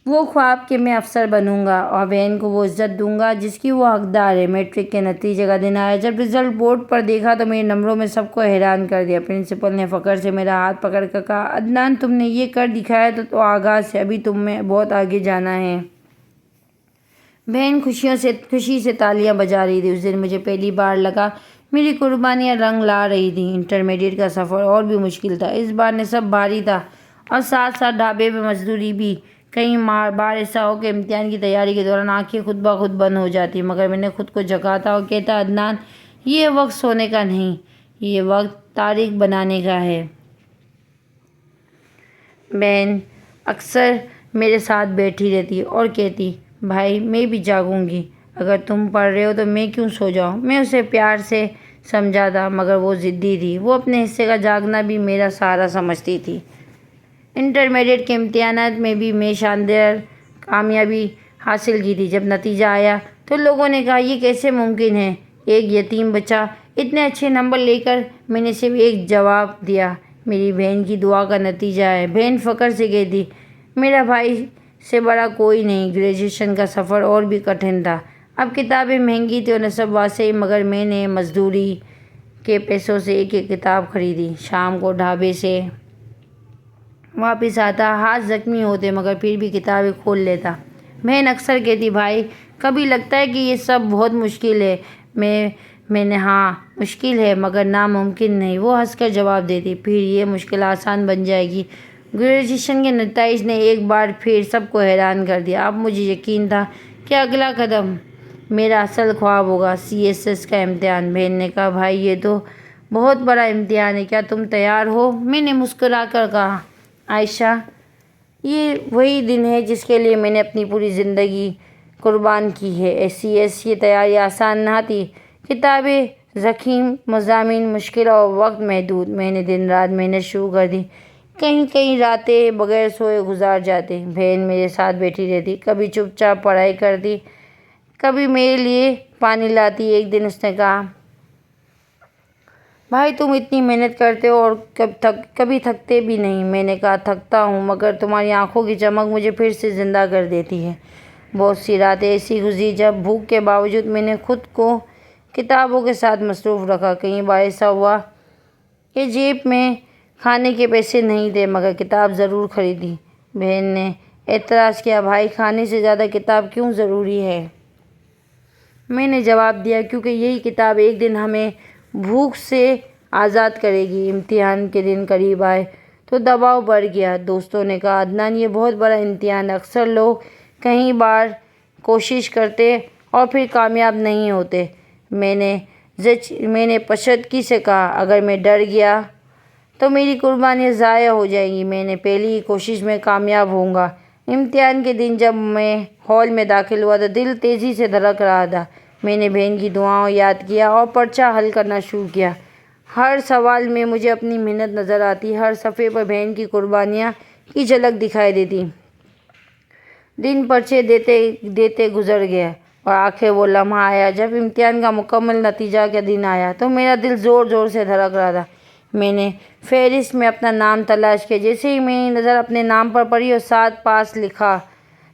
وہ خواب کہ میں افسر بنوں گا اور بہن کو وہ عزت دوں گا جس کی وہ حقدار ہے۔ میٹرک کے نتیجے کا دن آیا۔ جب رزلٹ بورڈ پر دیکھا تو میرے نمبروں میں سب کو حیران کر دیا۔ پرنسپل نے فخر سے میرا ہاتھ پکڑ کر کہا، عدنان تم نے یہ کر دکھایا تو آغاز ہے، ابھی تمہیں بہت آگے جانا ہے۔ بہن خوشی سے تالیاں بجا رہی تھی۔ اس دن مجھے پہلی بار لگا میری قربانیاں رنگ لا رہی تھیں۔ انٹرمیڈیٹ کا سفر اور بھی مشکل تھا۔ اس بار نصاب بھاری تھا اور ساتھ ساتھ ڈھابے پہ مزدوری بھی۔ کئی بار ایسا ہو کہ امتحان کی تیاری کے دوران آنکھیں خود بخود بند ہو جاتی، مگر میں نے خود کو جگاتا اور کہتا، عدنان یہ وقت سونے کا نہیں، یہ وقت تاریخ بنانے کا ہے۔ بہن اکثر میرے ساتھ بیٹھی رہتی اور کہتی، بھائی میں بھی جاگوں گی، اگر تم پڑھ رہے ہو تو میں کیوں سو جاؤں؟ میں اسے پیار سے سمجھاتا، مگر وہ ضدی تھی۔ وہ اپنے حصے کا جاگنا بھی میرا سہارا سمجھتی تھی۔ انٹرمیڈیٹ کے امتحانات میں بھی میں شاندار کامیابی حاصل کی تھی۔ جب نتیجہ آیا تو لوگوں نے کہا، یہ کیسے ممکن ہے، ایک یتیم بچہ اتنے اچھے نمبر لے کر؟ میں نے صرف ایک جواب دیا، میری بہن کی دعا کا نتیجہ ہے۔ بہن فخر سے کہتی، میرا بھائی سے بڑا کوئی نہیں۔ گریجویشن کا سفر اور بھی کٹھن تھا۔ اب کتابیں مہنگی تھیں اور نصاب واسع، مگر میں نے مزدوری کے پیسوں سے ایک ایک کتاب خریدی۔ شام کو ڈھابے سے واپس آتا، ہاتھ زخمی ہوتے، مگر پھر بھی کتابیں کھول لیتا۔ بہن اکثر کہتی، بھائی کبھی لگتا ہے کہ یہ سب بہت مشکل ہے؟ میں نے ہاں مشکل ہے مگر ناممکن نہیں۔ وہ ہنس کر جواب دیتی، پھر یہ مشکل آسان بن جائے گی۔ گریجویشن کے نتائج نے ایک بار پھر سب کو حیران کر دیا۔ اب مجھے یقین تھا کہ اگلا قدم میرا اصل خواب ہوگا، CSS کا امتحان۔ بہن نے کہا، بھائی یہ تو بہت بڑا امتحان ہے، کیا تم تیار ہو؟ میں نے مسکرا کر کہا، عائشہ یہ وہی دن ہے جس کے لیے میں نے اپنی پوری زندگی قربان کی ہے۔ CS کی تیاری آسان نہ تھی، کتابیں ضخیم، مضامین مشکل اور وقت محدود۔ میں نے دن رات محنت شروع کر دی، کئی راتیں بغیر سوئے گزار جاتے۔ بہن میرے ساتھ بیٹھی رہتی، کبھی چپ چاپ پڑھائی کرتی، کبھی میرے لیے پانی لاتی۔ ایک دن اس نے کہا، بھائی تم اتنی محنت کرتے ہو اور کبھی تھکتے بھی نہیں۔ میں نے کہا، تھکتا ہوں مگر تمہاری آنکھوں کی چمک مجھے پھر سے زندہ کر دیتی ہے۔ بہت سی راتیں ایسی گزری جب بھوک کے باوجود میں نے خود کو کتابوں کے ساتھ مصروف رکھا۔ کئی بار ایسا ہوا کہ جیب میں کھانے کے پیسے نہیں تھے مگر کتاب ضرور خریدی۔ بہن نے اعتراض کیا، بھائی کھانے سے زیادہ کتاب کیوں ضروری ہے؟ میں نے جواب دیا، کیونکہ یہی کتاب ایک دن ہمیں بھوک سے آزاد کرے گی۔ امتحان کے دن قریب آئے تو دباؤ بڑھ گیا۔ دوستوں نے کہا، عدنان یہ بہت بڑا امتحان ہے، اکثر لوگ کئی بار کوشش کرتے اور پھر کامیاب نہیں ہوتے۔ میں نے پشدگی سے کہا، اگر میں ڈر گیا تو میری قربانیاں ضائع ہو جائیں گی، میں نے پہلی ہی کوشش میں کامیاب ہوں گا۔ امتحان کے دن جب میں ہال میں داخل ہوا تو دل تیزی سے دھڑک رہا تھا۔ میں نے بہن کی دعاؤں یاد کیا اور پرچہ حل کرنا شروع کیا۔ ہر سوال میں مجھے اپنی محنت نظر آتی، ہر صفحے پر بہن کی قربانیاں کی جھلک دکھائی دیتی۔ دن پرچے دیتے گزر گئے اور آخر وہ لمحہ آیا جب امتحان کا مکمل نتیجہ کا دن آیا تو میرا دل زور زور سے دھڑک رہا تھا۔ میں نے فہرست میں اپنا نام تلاش کیا۔ جیسے ہی میری نظر اپنے نام پر پڑی اور 7 پاس لکھا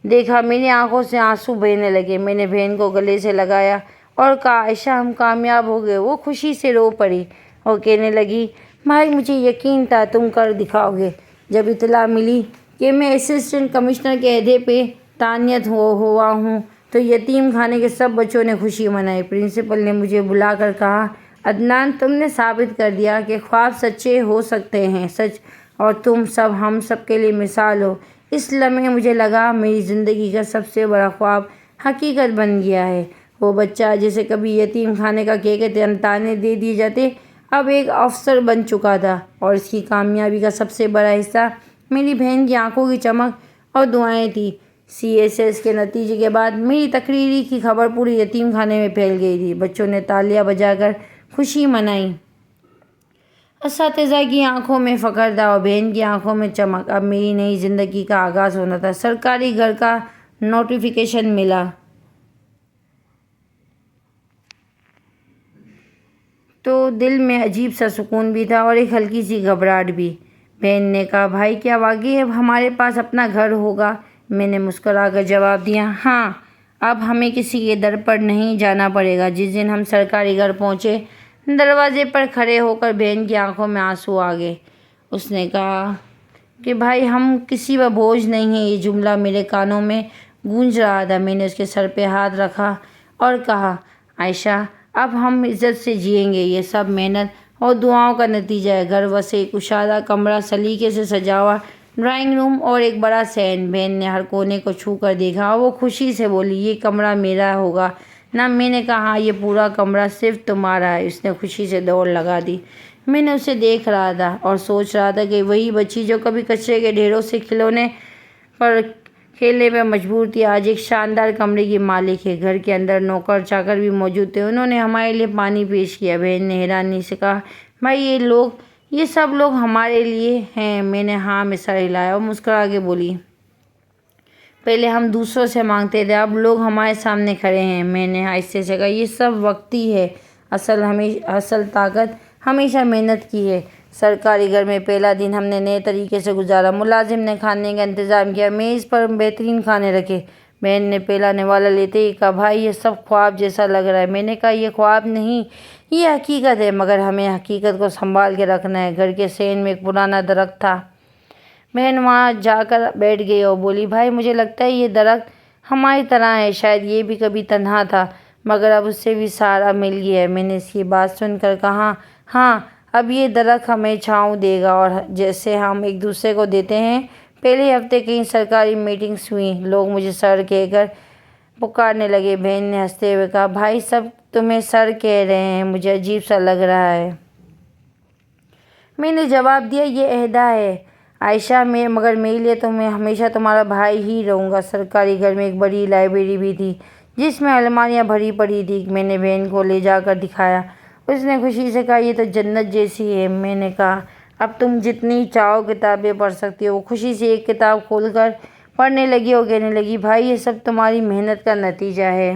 دیکھا، میری آنکھوں سے آنسو بہنے لگے۔ میں نے بہن کو گلے سے لگایا اور کہا، عائشہ ہم کامیاب ہو گئے۔ وہ خوشی سے رو پڑی اور کہنے لگی، بھائی مجھے یقین تھا تم کر دکھاؤ گے۔ جب اطلاع ملی کہ میں اسسٹنٹ کمشنر کے عہدے پہ تعینات ہوا ہوں تو یتیم خانے کے سب بچوں نے خوشی منائی۔ پرنسپل نے مجھے بلا کر کہا، عدنان تم نے ثابت کر دیا کہ خواب سچے ہو سکتے ہیں، اور تم سب ہم سب کے لیے مثال ہو۔ اس لمحے مجھے لگا میری زندگی کا سب سے بڑا خواب حقیقت بن گیا ہے۔ وہ بچہ جسے کبھی یتیم خانے کا کہہ کے طعنے دے دیے جاتے، اب ایک افسر بن چکا تھا، اور اس کی کامیابی کا سب سے بڑا حصہ میری بہن کی آنکھوں کی چمک اور دعائیں تھیں۔ CSS کے نتیجے کے بعد میری تقرری کی خبر پورے یتیم خانے میں پھیل گئی تھی۔ بچوں نے تالیاں بجا کر خوشی منائی۔ اساتذہ کی آنکھوں میں فخر تھا اور بہن کی آنکھوں میں چمک۔ اب میری نئی زندگی کا آغاز ہونا تھا۔ سرکاری گھر کا نوٹیفیکیشن ملا تو دل میں عجیب سا سکون بھی تھا اور ایک ہلکی سی گھبراہٹ بھی۔ بہن نے کہا، بھائی کیا واقعی اب ہمارے پاس اپنا گھر ہوگا؟ میں نے مسکرا کر جواب دیا، ہاں، اب ہمیں کسی کے در پر نہیں جانا پڑے گا۔ جس دن ہم سرکاری گھر پہنچے، دروازے پر کھڑے ہو کر بہن کی آنکھوں میں آنسو آ گئے۔ اس نے کہا کہ بھائی ہم کسی پر بوجھ نہیں ہیں۔ یہ جملہ میرے کانوں میں گونج رہا تھا۔ میں نے اس کے سر پہ ہاتھ رکھا اور کہا، عائشہ اب ہم عزت سے جئیں گے، یہ سب محنت اور دعاؤں کا نتیجہ ہے۔ گھر وسیع کشادہ کمرہ، سلیقے سے سجا ہوا ڈرائنگ روم اور ایک بڑا صحن۔ بہن نے ہر کونے کو چھو کر دیکھا اور وہ خوشی سے بولی، یہ کمرہ میرا ہوگا نا؟ میں نے کہا، ہاں، یہ پورا کمرہ صرف تمہارا ہے۔ اس نے خوشی سے دوڑ لگا دی۔ میں نے اسے دیکھ رہا تھا اور سوچ رہا تھا کہ وہی بچی جو کبھی کچرے کے ڈھیروں سے کھلونے پر کھیلنے پر مجبور تھی، آج ایک شاندار کمرے کی مالک ہے۔ گھر کے اندر نوکر چاکر بھی موجود تھے، انہوں نے ہمارے لیے پانی پیش کیا۔ بہن نے حیرانی سے کہا، بھائی یہ سب لوگ ہمارے لیے ہیں؟ میں نے ہاں میں سر ہلایا اور مسکرا کے بولی، پہلے ہم دوسروں سے مانگتے تھے، اب لوگ ہمارے سامنے کھڑے ہیں۔ میں نے آہستہ سے کہا، یہ سب وقتی ہے، اصل طاقت ہمیشہ محنت کی ہے۔ سرکاری گھر میں پہلا دن ہم نے نئے طریقے سے گزارا۔ ملازم نے کھانے کا انتظام کیا، میز پر بہترین کھانے رکھے۔ بہن نے پہلا نوالا لیتے ہی کہا، بھائی یہ سب خواب جیسا لگ رہا ہے۔ میں نے کہا، یہ خواب نہیں، یہ حقیقت ہے، مگر ہمیں حقیقت کو سنبھال کے رکھنا ہے۔ گھر کے صحن میں ایک پرانا درخت تھا۔ بہن وہاں جا کر بیٹھ گئی اور بولی، بھائی مجھے لگتا ہے یہ درخت ہماری طرح ہے، شاید یہ بھی کبھی تنہا تھا مگر اب اس سے بھی سہارا مل گیا ہے۔ میں نے اس کی بات سن کر کہا، ہاں، اب یہ درخت ہمیں چھاؤں دے گا، اور جیسے ہم ایک دوسرے کو دیتے ہیں۔ پہلے ہفتے کئی سرکاری میٹنگز ہوئیں، لوگ مجھے سر کہہ کر پکارنے لگے۔ بہن نے ہنستے ہوئے کہا، بھائی سب تمہیں سر کہہ رہے ہیں، مجھے عجیب سا لگ رہا ہے۔ میں نے جواب دیا، یہ عہدہ ہے عائشہ، مگر میرے لیے تو میں ہمیشہ تمہارا بھائی ہی رہوں گا۔ سرکاری گھر میں ایک بڑی لائبریری بھی تھی جس میں الماریاں بھری پڑی تھیں۔ میں نے بہن کو لے جا کر دکھایا۔ اس نے خوشی سے کہا، یہ تو جنت جیسی ہے۔ میں نے کہا، اب تم جتنی چاہو کتابیں پڑھ سکتی ہو۔ وہ خوشی سے ایک کتاب کھول کر پڑھنے لگی اور کہنے لگی، بھائی یہ سب تمہاری محنت کا نتیجہ ہے۔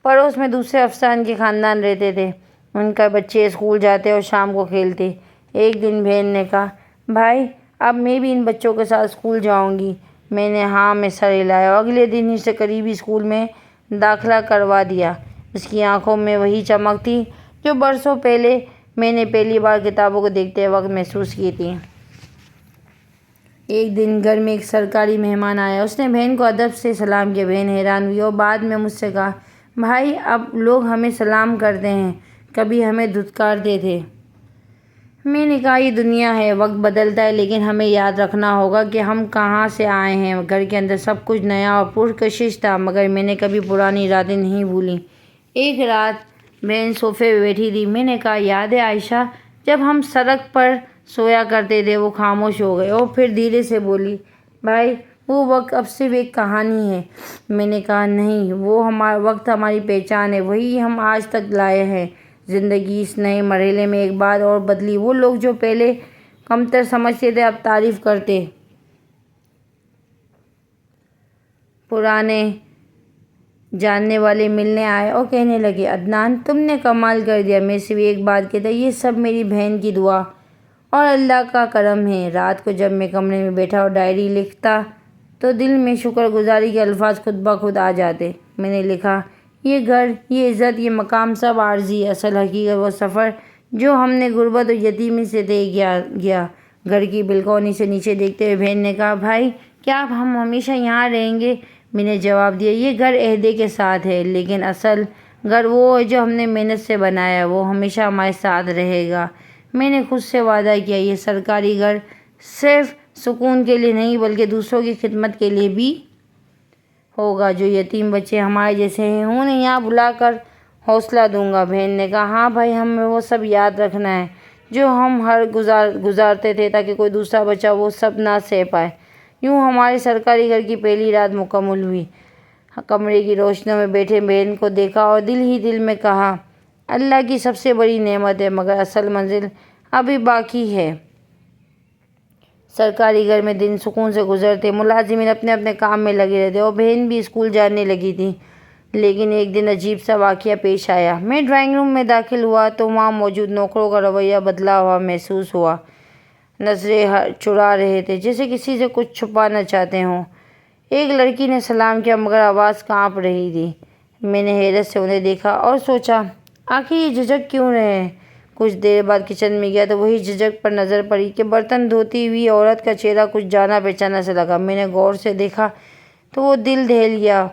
پڑوس میں دوسرے افسران کے خاندان رہتے تھے، ان کے بچے اسکول جاتے اور شام کو کھیلتے۔ ایک دن بہن نے کہا، بھائی اب میں بھی ان بچوں کے ساتھ اسکول جاؤں گی۔ میں نے ہاں میں سر ہلایا اور اگلے دن ہی اسے قریبی اسکول میں داخلہ کروا دیا۔ اس کی آنکھوں میں وہی چمک تھی جو برسوں پہلے میں نے پہلی بار کتابوں کو دیکھتے وقت محسوس کی تھی۔ ایک دن گھر میں ایک سرکاری مہمان آیا۔ اس نے بہن کو ادب سے سلام کیا۔ بہن حیران ہوئی اور بعد میں مجھ سے کہا، بھائی اب لوگ ہمیں سلام کرتے ہیں، کبھی ہمیں دھتکارتے تھے۔ میں نے کہا یہ دنیا ہے، وقت بدلتا ہے، لیکن ہمیں یاد رکھنا ہوگا کہ ہم کہاں سے آئے ہیں۔ گھر کے اندر سب کچھ نیا اور پرکشش تھا، مگر میں نے کبھی پرانی راتیں نہیں بھولیں۔ ایک رات بہن صوفے پہ بیٹھی تھی۔ میں نے کہا، یاد ہے عائشہ جب ہم سڑک پر سویا کرتے تھے؟ وہ خاموش ہو گئی اور پھر دھیرے سے بولی، بھائی وہ وقت اب صرف ایک کہانی ہے۔ میں نے کہا نہیں، وہ وقت ہماری پہچان ہے، وہی ہم آج تک لائے ہیں۔ زندگی اس نئے مرحلے میں ایک بات اور بدلی، وہ لوگ جو پہلے کمتر سمجھتے تھے اب تعریف کرتے۔ پرانے جاننے والے ملنے آئے اور کہنے لگے، عدنان تم نے کمال کر دیا۔ میں صرف ایک بات کہتا، یہ سب میری بہن کی دعا اور اللہ کا کرم ہے۔ رات کو جب میں کمرے میں بیٹھا اور ڈائری لکھتا تو دل میں شکر گزاری کے الفاظ خود بخود آ جاتے۔ میں نے لکھا، یہ گھر، یہ عزت، یہ مقام سب عارضی ہے، اصل حقیقت وہ سفر جو ہم نے غربت اور یتیمی سے طے کیا۔ گھر کی بالکونی سے نیچے دیکھتے ہوئے بہن نے کہا، بھائی کیا اب ہم ہمیشہ یہاں رہیں گے؟ میں نے جواب دیا، یہ گھر عہدے کے ساتھ ہے، لیکن اصل گھر وہ ہے جو ہم نے محنت سے بنایا، وہ ہمیشہ ہمارے ساتھ رہے گا۔ میں نے خود سے وعدہ کیا، یہ سرکاری گھر صرف سکون کے لیے نہیں بلکہ دوسروں کی خدمت کے لیے بھی ہوگا۔ جو یتیم بچے ہمارے جیسے ہیں انہیں یہاں بلا کر حوصلہ دوں گا۔ بہن نے کہا، ہاں بھائی، ہمیں وہ سب یاد رکھنا ہے جو ہم گزارتے تھے تاکہ کوئی دوسرا بچہ وہ سب نہ سہ پائے۔ یوں ہمارے سرکاری گھر کی پہلی رات مکمل ہوئی۔ کمرے کی روشنیوں میں بیٹھے بہن کو دیکھا اور دل ہی دل میں کہا، اللہ کی سب سے بڑی نعمت ہے، مگر اصل منزل ابھی باقی ہے۔ سرکاری گھر میں دن سکون سے گزرتے، ملازمین اپنے اپنے کام میں لگے رہتے اور بہن بھی اسکول جانے لگی تھی۔ لیکن ایک دن عجیب سا واقعہ پیش آیا۔ میں ڈرائنگ روم میں داخل ہوا تو وہاں موجود نوکروں کا رویہ بدلا ہوا محسوس ہوا۔ نظریں چرا رہے تھے، جیسے کسی سے کچھ چھپانا چاہتے ہوں۔ ایک لڑکی نے سلام کیا مگر آواز کانپ رہی تھی۔ میں نے حیرت سے انہیں دیکھا اور سوچا، آخر یہ جھجک کیوں رہے ہیں؟ کچھ دیر بعد کچن میں گیا تو وہی جھجک پر نظر پڑی کہ برتن دھوتی ہوئی عورت کا چہرہ کچھ جانا پہچانا سا لگا۔ میں نے غور سے دیکھا تو وہ دل دہل گیا۔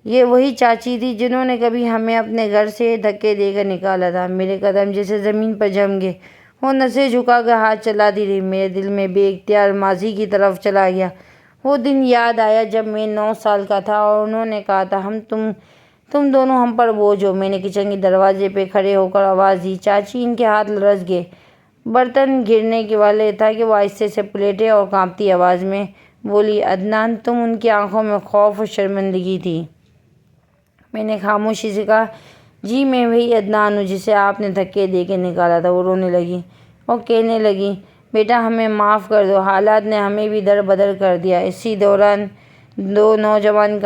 یہ وہی چاچی تھی جنہوں نے کبھی ہمیں اپنے گھر سے دھکے دے کر نکالا تھا۔ میرے قدم جیسے زمین پر جم گئے۔ وہ نظریں جھکا کر ہاتھ چلاتی رہی۔ میرے دل میں بے اختیار ماضی کی طرف چلا گیا۔ وہ دن یاد آیا جب میں 9 سال کا تھا اور انہوں نے کہا تھا، تم دونوں ہم پر بوجھ ہو۔ میں نے کچن کے دروازے پہ کھڑے ہو کر آواز دی۔ چاچی، ان کے ہاتھ لرز گئے۔ برتن گرنے کے والے تھا کہ وہ آہستہ سے پلٹے اور کانپتی آواز میں بولی، عدنان تم؟ ان کی آنکھوں میں خوف اور شرمندگی تھی۔ میں نے خاموشی سے کہا، جی میں وہی عدنان ہوں جسے آپ نے دھکے دے کے نکالا تھا۔ وہ رونے لگی اور کہنے لگی، بیٹا ہمیں معاف کر دو، حالات نے ہمیں بھی در بدر کر دیا۔ اسی دوران 2 نوجوان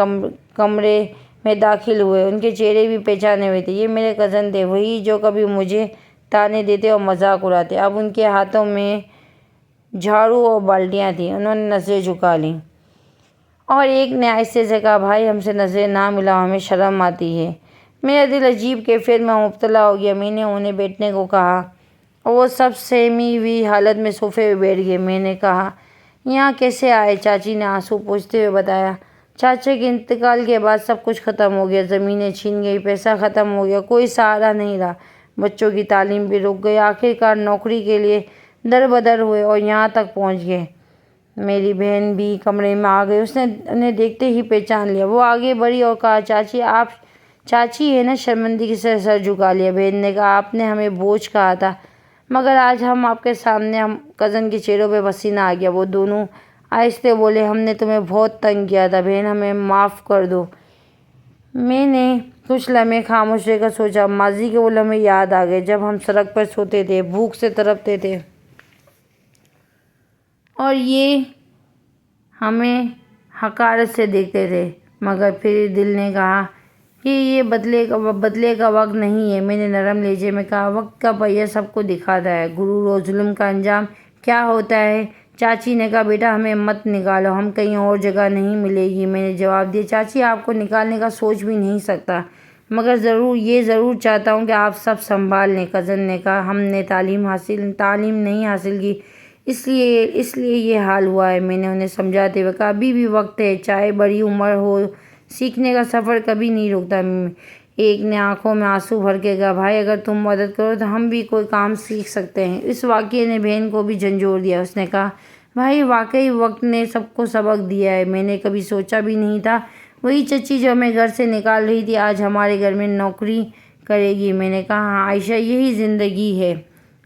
کمرے میں داخل ہوئے۔ ان کے چہرے بھی پہچانے ہوئے تھے۔ یہ میرے کزن تھے، وہی جو کبھی مجھے تانے دیتے اور مذاق اڑاتے۔ اب ان کے ہاتھوں میں جھاڑو اور بالٹیاں تھیں۔ انہوں نے نظریں جھکا لیں اور ایک نے آہستہ سے کہا، بھائی ہم سے نظریں نہ ملاؤ، ہمیں شرم آتی ہے۔ میرا دل عجیب کیفیت میں مبتلا ہو گیا۔ میں نے انہیں بیٹھنے کو کہا اور وہ سب سہمی ہوئی حالت میں صوفے پہ بیٹھ گئے۔ میں نے کہا، یہاں کیسے آئے؟ چاچی نے آنسو پوچھتے ہوئے بتایا، چاچا کے انتقال کے بعد سب کچھ ختم ہو گیا۔ زمینیں چھن گئی، پیسہ ختم ہو گیا، کوئی سہارا نہیں رہا، بچوں کی تعلیم بھی رک گئی۔ آخرکار نوکری کے لیے در بدر ہوئے اور یہاں تک پہنچ گئے۔ میری بہن بھی کمرے میں آ گئی۔ اس نے انہیں دیکھتے ہی پہچان لیا۔ وہ آگے بڑھی اور کہا، چاچی آپ چاچی ہے نا؟ شرمندگی سے سر جھکا لیا۔ بہن نے کہا، آپ نے ہمیں بوجھ کہا تھا، مگر آج ہم آپ کے سامنے ہم کزن کے چہروں پہ پسینہ آ گیا۔ وہ دونوں آہستہ بولے، ہم نے تمہیں بہت تنگ کیا تھا بہن، ہمیں معاف کر دو۔ میں نے کچھ لمحے خاموش رہ کر سوچا۔ ماضی کے وہ لمحے یاد آ گئے جب ہم سڑک پر سوتے تھے، بھوک سے تڑپتے تھے اور یہ ہمیں حقارت سے دیکھتے تھے، مگر پھر دل نے کہا کہ یہ بدلے کا وقت نہیں ہے۔ میں نے نرم لہجے میں کہا، وقت کا پہیہ سب کو دکھاتا ہے، غرور اور ظلم کا انجام کیا ہوتا ہے۔ چاچی نے کہا، بیٹا ہمیں مت نکالو، ہم کہیں اور جگہ نہیں ملے گی۔ میں نے جواب دیا، چاچی آپ کو نکالنے کا سوچ بھی نہیں سکتا، مگر یہ ضرور چاہتا ہوں کہ آپ سب سنبھال لیں۔ کزن نے کہا، ہم نے تعلیم نہیں حاصل کی، اس لیے یہ حال ہوا ہے۔ میں نے انہیں سمجھاتے ہوئے کہا، ابھی بھی وقت ہے، چاہے بڑی عمر ہو، سیکھنے کا سفر کبھی نہیں رکتا۔ ایک نے آنکھوں میں آنسو بھر کے کہا، بھائی اگر تم مدد کرو تو ہم بھی کوئی کام سیکھ سکتے ہیں۔ اس واقعے نے بہن کو بھی جھنجھوڑ دیا۔ اس نے کہا، بھائی واقعی وقت نے سب کو سبق دیا ہے، میں نے کبھی سوچا بھی نہیں تھا وہی چچی جو ہمیں گھر سے نکال رہی تھی آج ہمارے گھر میں نوکری کرے گی۔ میں نے کہا، ہاں عائشہ، یہی زندگی ہے،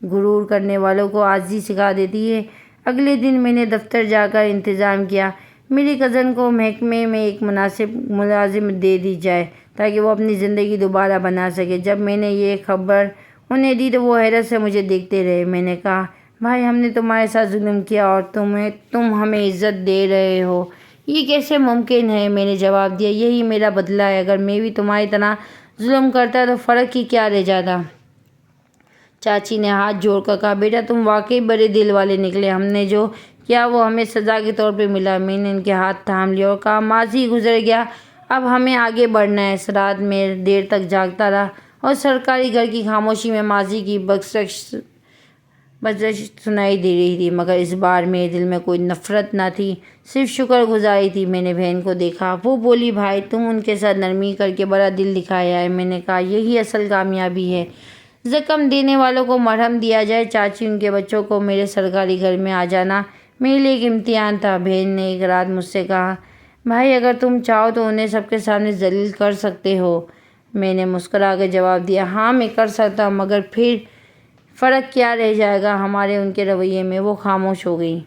غرور کرنے والوں کو عاجزی سکھا دیتی ہے۔ اگلے دن میں نے دفتر جا کر انتظام کیا، میری کزن کو محکمے میں ایک مناسب ملازمت دے دی جائے تاکہ وہ اپنی زندگی دوبارہ بنا سکے۔ جب میں نے یہ خبر انہیں دی تو وہ حیرت سے مجھے دیکھتے رہے۔ میں نے کہا، بھائی ہم نے تمہارے ساتھ ظلم کیا اور تم ہمیں عزت دے رہے ہو، یہ کیسے ممکن ہے؟ میں نے جواب دیا، یہی میرا بدلہ ہے، اگر میں بھی تمہاری طرح ظلم کرتا تو فرق ہی کیا رہ جاتا۔ چاچی نے ہاتھ جوڑ کر کہا، بیٹا تم واقعی بڑے دل والے نکلے، ہم نے جو کیا وہ ہمیں سزا کے طور پہ ملا۔ میں نے ان کے ہاتھ تھام لیے اور کہا، ماضی گزر گیا، اب ہمیں آگے بڑھنا ہے۔ اس رات میں دیر تک جاگتا رہا اور سرکاری گھر کی خاموشی میں ماضی کی بجش سنائی دے رہی تھی، مگر اس بار میرے دل میں کوئی نفرت نہ تھی، صرف شکر گزاری تھی۔ میں نے بہن کو دیکھا، وہ بولی، بھائی تم ان کے ساتھ نرمی کر کے بڑا دل دکھایا ہے۔ میں نے کہا، یہی اصل کامیابی ہے، زخم دینے والوں کو مرہم دیا جائے۔ چاچی، ان کے بچوں کو میرے سرکاری گھر میں آ جانا میرے لیے ایک امتحان تھا۔ بہن نے ایک رات مجھ سے کہا، بھائی اگر تم چاہو تو انہیں سب کے سامنے ذلیل کر سکتے ہو۔ میں نے مسکرا کر جواب دیا، ہاں میں کر سکتا ہوں، مگر پھر فرق کیا رہ جائے گا ہمارے ان کے رویے میں؟ وہ خاموش ہو گئی۔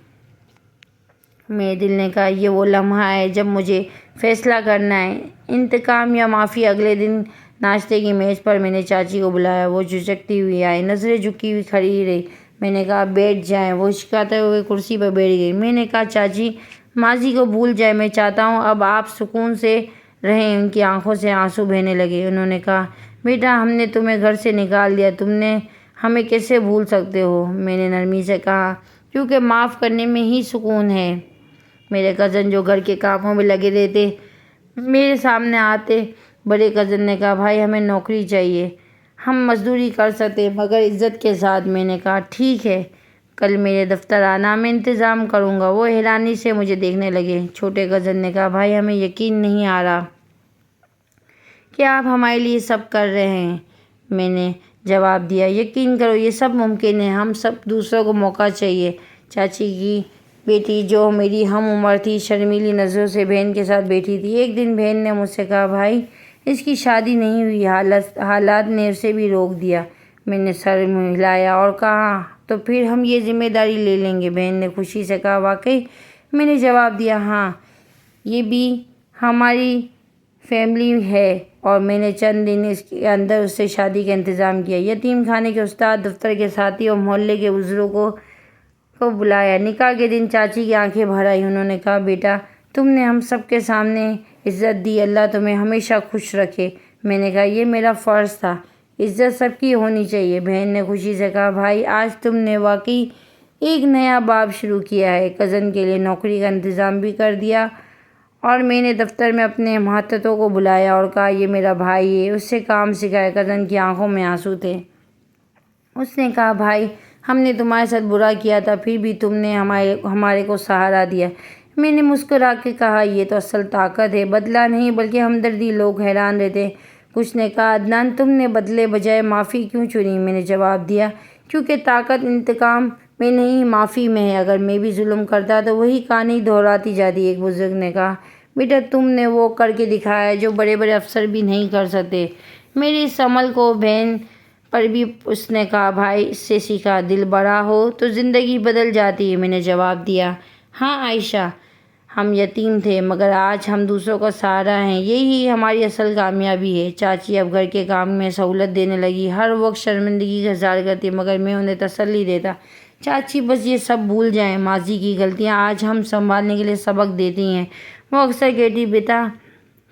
میرے دل نے کہا، یہ وہ لمحہ ہے جب مجھے فیصلہ کرنا ہے، انتقام یا معافی۔ اگلے دن ناشتے کی میز پر میں نے چاچی کو بلایا، وہ جھجکتی ہوئی آئی، نظریں جھکی ہوئی کھڑی رہی۔ میں نے کہا، بیٹھ جائیں۔ وہ ہچکچاتے ہوئے کرسی پر بیٹھ گئی۔ میں نے کہا، چاچی ماضی کو بھول جائیں، میں چاہتا ہوں اب آپ سکون سے رہیں۔ ان کی آنکھوں سے آنسو بہنے لگے۔ انہوں نے کہا، بیٹا ہم نے تمہیں گھر سے نکال دیا، تم نے ہمیں کیسے بھول سکتے ہو؟ میں نے نرمی سے کہا، کیونکہ معاف کرنے میں ہی سکون ہے۔ میرے کزن جو گھر کے کاموں میں لگے رہتے میرے سامنے آتے۔ بڑے کزن نے کہا، بھائی ہمیں نوکری چاہیے، ہم مزدوری کر سکتے مگر عزت کے ساتھ۔ میں نے کہا، ٹھیک ہے، کل میرے دفتر آنا، میں انتظام کروں گا۔ وہ حیرانی سے مجھے دیکھنے لگے۔ چھوٹے کزن نے کہا، بھائی ہمیں یقین نہیں آ رہا کہ آپ ہمارے لیے سب کر رہے ہیں۔ میں نے جواب دیا، یقین کرو یہ سب ممکن ہے، ہم سب دوسروں کو موقع چاہیے۔ چاچی کی بیٹی جو میری ہم عمر تھی شرمیلی نظروں سے بہن کے ساتھ بیٹھی تھی۔ ایک دن بہن نے مجھ سے کہا، بھائی اس کی شادی نہیں ہوئی، حالات نے اسے بھی روک دیا۔ میں نے سر ہلایا اور کہا، تو پھر ہم یہ ذمہ داری لے لیں گے۔ بہن نے خوشی سے کہا، واقعی؟ میں نے جواب دیا، ہاں یہ بھی ہماری فیملی ہے۔ اور میں نے چند دن کے اندر اس سے شادی کا انتظام کیا۔ یتیم خانے کے استاد، دفتر کے ساتھی اور محلے کے بزرگوں کو بلایا۔ نکاح کے دن چاچی کی آنکھیں بھر آئیں۔ انہوں نے کہا، بیٹا تم نے ہم سب کے سامنے عزت دی، اللہ تمہیں ہمیشہ خوش رکھے۔ میں نے کہا، یہ میرا فرض تھا، عزت سب کی ہونی چاہیے۔ بہن نے خوشی سے کہا، بھائی آج تم نے واقعی ایک نیا باب شروع کیا ہے۔ کزن کے لیے نوکری کا انتظام بھی کر دیا اور میں نے دفتر میں اپنے ماتحتوں کو بلایا اور کہا، یہ میرا بھائی ہے، اس سے کام سکھائے۔ کزن کی آنکھوں میں آنسو تھے۔ اس نے کہا، بھائی ہم نے تمہارے ساتھ برا کیا تھا، پھر بھی تم نے ہمارے کو سہارا دیا۔ میں نے مسکرا کے کہا، یہ تو اصل طاقت ہے، بدلہ نہیں بلکہ ہمدردی۔ لوگ حیران رہتے۔ کچھ نے کہا، عدنان تم نے بدلے بجائے معافی کیوں چنی؟ میں نے جواب دیا، کیونکہ طاقت انتقام میں نہیں معافی میں ہے۔ اگر میں بھی ظلم کرتا تو وہی کہانی دہراتی جاتی۔ ایک بزرگ نے کہا، بیٹا تم نے وہ کر کے دکھایا جو بڑے بڑے افسر بھی نہیں کر سکتے۔ میرے اس عمل کو بہن پر بھی اس نے کہا، بھائی اس سے سیکھا، دل بڑا ہو تو زندگی بدل جاتی ہے۔ میں نے جواب دیا، ہاں عائشہ، ہم یتیم تھے مگر آج ہم دوسروں کا سہارا ہیں، یہی ہماری اصل کامیابی ہے۔ چاچی اب گھر کے کام میں سہولت دینے لگی، ہر وقت شرمندگی کا اظہار کرتی مگر میں انہیں تسلی دیتا، چاچی بس یہ سب بھول جائیں، ماضی کی غلطیاں آج ہم سنبھالنے کے لیے سبق دیتی ہیں۔ وہ اکثر کہتی، بیٹا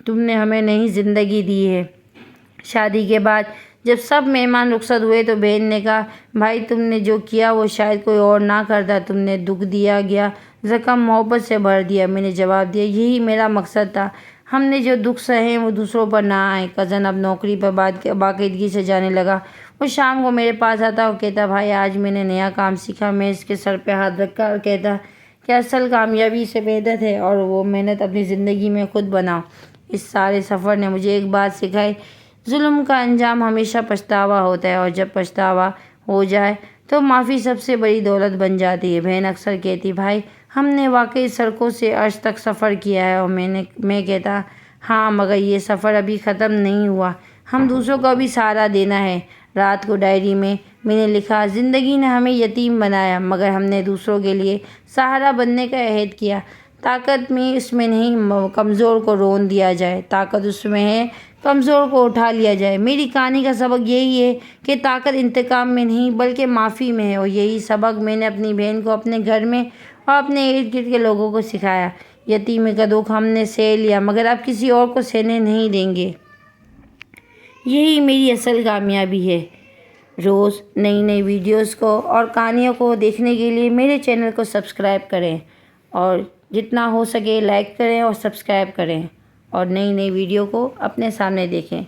تم نے ہمیں نئی زندگی دی ہے۔ شادی کے بعد جب سب مہمان رخصت ہوئے تو بہن نے کہا، بھائی تم نے جو کیا وہ شاید کوئی اور نہ کرتا، تم نے دکھ دیا گیا زخم محبت سے بھر دیا۔ میں نے جواب دیا، یہی میرا مقصد تھا، ہم نے جو دکھ سہے وہ دوسروں پر نہ آئے۔ کزن اب نوکری پر باقاعدگی سے جانے لگا۔ وہ شام کو میرے پاس آتا اور کہتا، بھائی آج میں نے نیا کام سیکھا۔ میں اس کے سر پہ ہاتھ رکھا اور کہتا کہ اصل کامیابی سے محنت ہے، اور وہ محنت اپنی زندگی میں خود بناؤ۔ اس سارے سفر نے مجھے ایک بات سکھائی، ظلم کا انجام ہمیشہ پچھتاوا ہوتا ہے، اور جب پچھتاوا ہو جائے تو معافی سب سے بڑی دولت بن جاتی ہے۔ بہن اکثر کہتی، بھائی ہم نے واقعی سڑکوں سے عرش تک سفر کیا ہے، اور میں کہتا، ہاں مگر یہ سفر ابھی ختم نہیں ہوا، ہم دوسروں کو بھی سہارا دینا ہے۔ رات کو ڈائری میں نے لکھا، زندگی نے ہمیں یتیم بنایا مگر ہم نے دوسروں کے لیے سہارا بننے کا عہد کیا۔ طاقت میں اس میں نہیں کمزور کو رون دیا جائے، طاقت اس میں ہے کمزور کو اٹھا لیا جائے۔ میری کہانی کا سبق یہی ہے کہ طاقت انتقام میں نہیں بلکہ معافی میں ہے، اور یہی سبق میں نے اپنی بہن کو، اپنے گھر میں اور اپنے ارد گرد کے لوگوں کو سکھایا۔ یتیمی کا دکھ ہم نے سہ لیا مگر اب کسی اور کو سہنے نہیں دیں گے۔ یہی میری اصل کامیابی ہے۔ روز نئی ویڈیوز کو اور کہانیوں کو دیکھنے کے لیے میرے چینل کو سبسکرائب کریں، اور جتنا ہو سکے لائک کریں اور سبسکرائب کریں، اور نئی ویڈیو کو اپنے سامنے دیکھیں۔